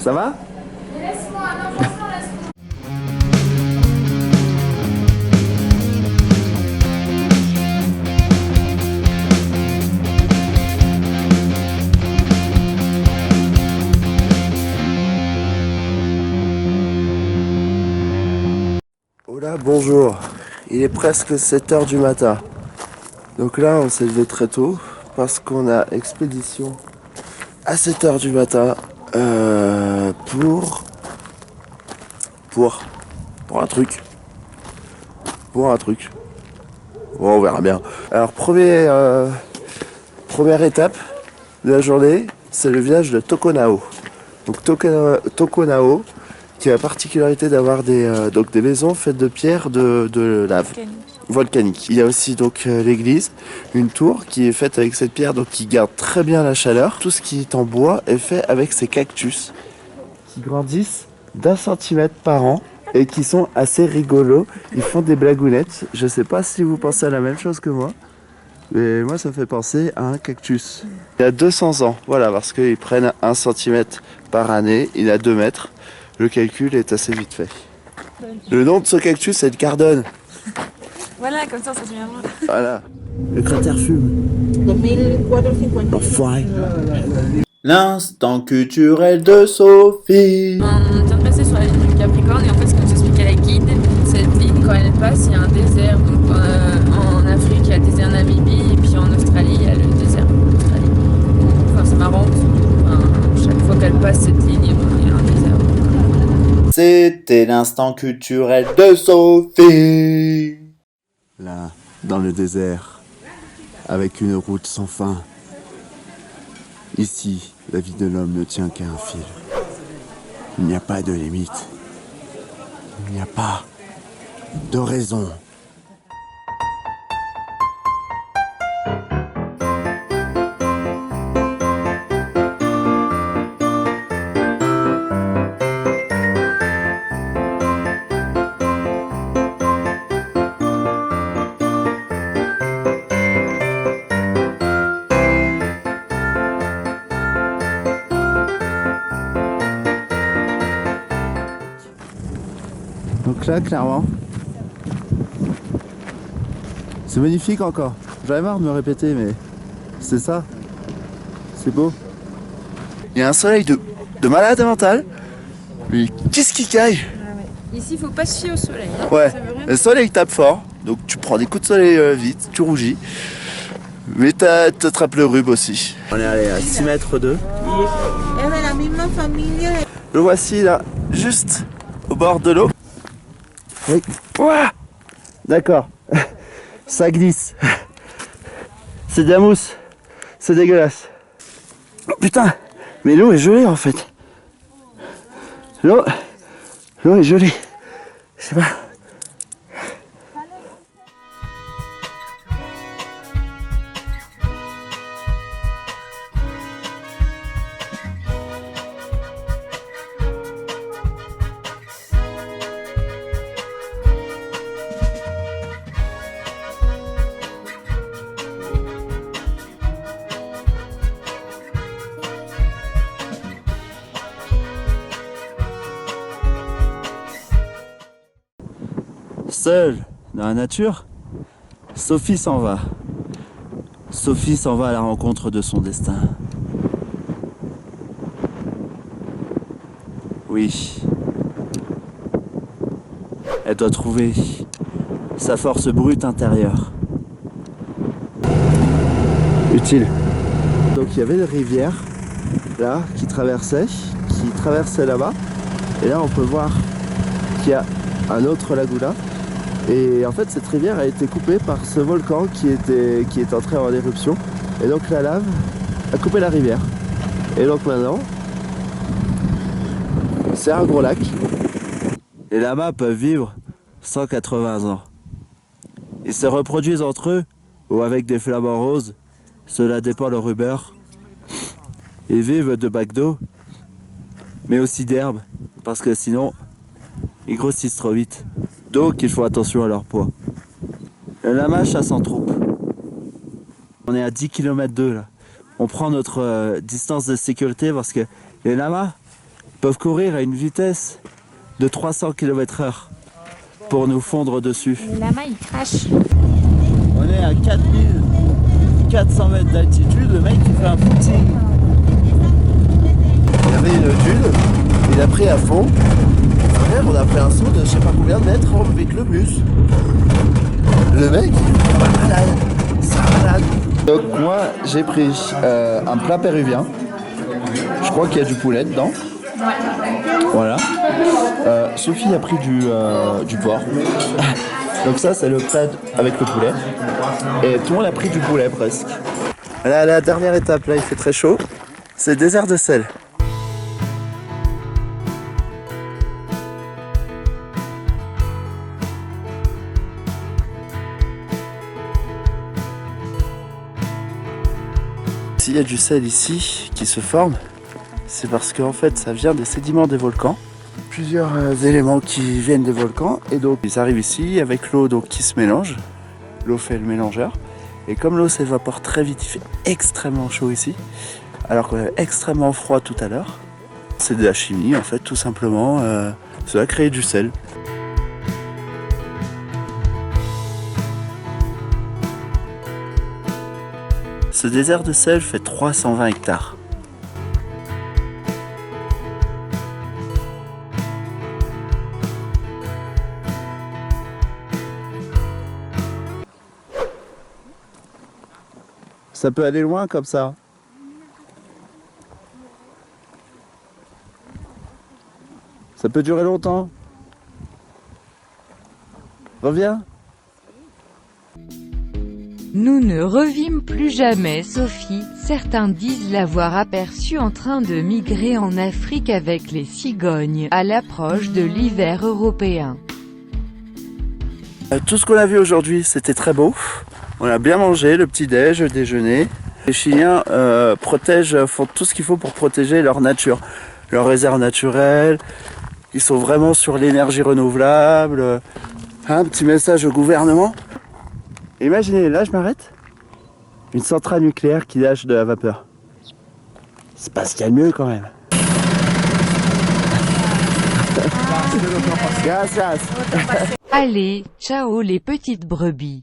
Ça va? Laisse-moi, non, franchement, laisse-moi. Hola, bonjour. Il est presque 7 h du matin. Donc là, on s'est levé très tôt parce qu'on a expédition à 7 h du matin pour un truc. Pour un truc. Bon, on verra bien. Alors, première étape de la journée, c'est le village de Tokonao. Donc Tokonao, qui a la particularité d'avoir donc des maisons faites de pierres de lave volcanique. Il y a aussi donc l'église, une tour qui est faite avec cette pierre, donc qui garde très bien la chaleur. Tout ce qui est en bois est fait avec ces cactus qui grandissent d'1 centimètre par an et qui sont assez rigolos. Ils font des blagounettes. Je sais pas si vous pensez à la même chose que moi, mais moi ça me fait penser à un cactus. Il a 200 ans, voilà, parce qu'ils prennent 1 centimètre par année, il a 2 mètres. Le calcul est assez vite fait. Le nom de ce cactus, c'est le cardone. Voilà, comme ça se viendra. Voilà. Le cratère fume. 2450. Enfoiré. L'instant culturel de Sophie. On vient de passer sur la ligne du Capricorne et en fait, ce que nous expliquait la guide, cette ligne, quand elle passe, il y a un désert. Donc, en Afrique, il y a le désert Namibie et puis en Australie, il y a le désert Australie. Enfin, c'est marrant. Chaque fois qu'elle passe cette ligne, il y a un désert. C'était l'instant culturel de Sophie. Là, dans le désert, avec une route sans fin. Ici, la vie de l'homme ne tient qu'à un fil. Il n'y a pas de limite. Il n'y a pas de raison. Donc là, clairement, c'est magnifique encore. J'en ai marre de me répéter, mais c'est ça. C'est beau. Il y a un soleil de malade mental. Mais qu'est-ce qui caille? Ici, il faut pas se fier au soleil. Hein. Ouais, Ça veut rien le soleil tape fort, donc tu prends des coups de soleil vite, tu rougis. Mais t'attrapes le rhume aussi. On est allé à 6 mètres d'eux. Le voici là, juste au bord de l'eau. Oui. Ouah, d'accord. Ça glisse. C'est de la mousse. C'est dégueulasse. Oh, putain, mais l'eau est gelée en fait. L'eau est gelée. Je sais pas. Seule dans la nature, Sophie s'en va. Sophie s'en va à la rencontre de son destin. Oui. Elle doit trouver sa force brute intérieure. Utile. Donc il y avait une rivière là qui traversait là-bas. Et là on peut voir qu'il y a un autre lagoon là. Et en fait cette rivière a été coupée par ce volcan qui est entré en éruption. Et donc la lave a coupé la rivière. Et donc maintenant c'est un gros lac. Les lamas peuvent vivre 180 ans. Ils se reproduisent entre eux ou avec des flamants roses. Cela dépend leur humeur. Ils vivent de bacs d'eau, mais aussi d'herbe, parce que sinon ils grossissent trop vite. Donc il faut attention à leur poids. Le lama chasse en troupe. On est à 10 km d'eux là. On prend notre distance de sécurité parce que les lamas, peuvent courir à une vitesse de 300 km/h pour nous fondre dessus. Le lama il crache. On est à 4400 mètres d'altitude, le mec il fait un footing. Il y avait une dude, il a pris à fond. Frère, on a fait un saut de je sais pas combien de mètres avec le bus. Le mec, il est pas malade, c'est malade. Donc moi j'ai pris un plat péruvien. Je crois qu'il y a du poulet dedans. Voilà. Sophie a pris du porc. Donc ça c'est le plat avec le poulet. Et tout le monde a pris du poulet presque. Là, la dernière étape, là il fait très chaud. C'est le désert de sel. S'il y a du sel ici qui se forme, c'est parce qu'en fait ça vient des sédiments des volcans. Plusieurs éléments qui viennent des volcans et donc ils arrivent ici avec l'eau donc, qui se mélange. L'eau fait le mélangeur et comme l'eau s'évapore très vite, il fait extrêmement chaud ici alors qu'on avait extrêmement froid tout à l'heure. C'est de la chimie en fait tout simplement, ça va créer du sel. Ce désert de sel fait 320 hectares. Ça peut aller loin comme ça. Ça peut durer longtemps. Reviens. Nous ne revîmes plus jamais Sophie, certains disent l'avoir aperçue en train de migrer en Afrique avec les cigognes, à l'approche de l'hiver européen. Tout ce qu'on a vu aujourd'hui, c'était très beau. On a bien mangé, le petit-déj, le déjeuner. Les Chiliens font tout ce qu'il faut pour protéger leur nature, leurs réserves naturelles. Ils sont vraiment sur l'énergie renouvelable. Un petit message au gouvernement. Imaginez, là je m'arrête, une centrale nucléaire qui lâche de la vapeur. C'est pas ce qu'il y a de mieux quand même. Gracias. Allez, ciao les petites brebis.